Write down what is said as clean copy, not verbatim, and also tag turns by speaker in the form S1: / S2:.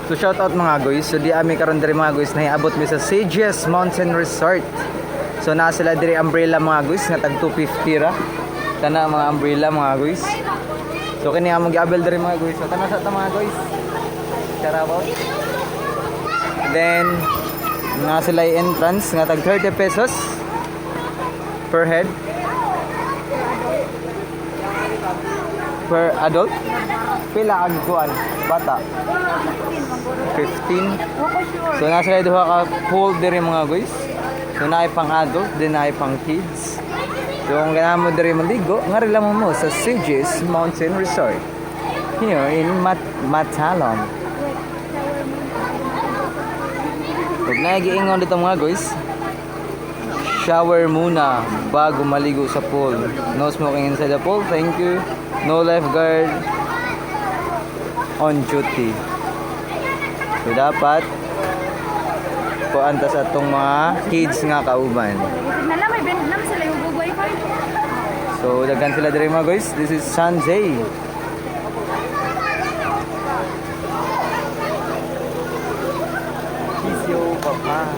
S1: So shout out mga guys. So di ami karon diri mga guys nahiabot mi sa Sages Mountain Resort. So na sila diri umbrella mga guys nga tag 250 ra. Kana mga umbrella mga guys. So kini among giabel diri mga guys. So kana sa ta mga guys. Carabao. Then na sila entrance nga tag 30 pesos per head. Per adult? Pila ang kuan? Bata? 15. So nasa sila duha ka pool diri mga guys. So naay pang adult, din naay pang kids. So kung ganahan mo diri maligo, ngari lang mo sa Sages Mountain Resort here in Matalon. Huwag na giingon dito mga guys. Shower muna bago maligo sa pool. No smoking inside the pool. Thank you. No lifeguard on duty. So dapat kuanta sa atong mga kids nga kauban.
S2: Nala may Vietnam sila yung wifi.
S1: So daghan sila diri mga guys. This is Sanjay. Kiss you, papa.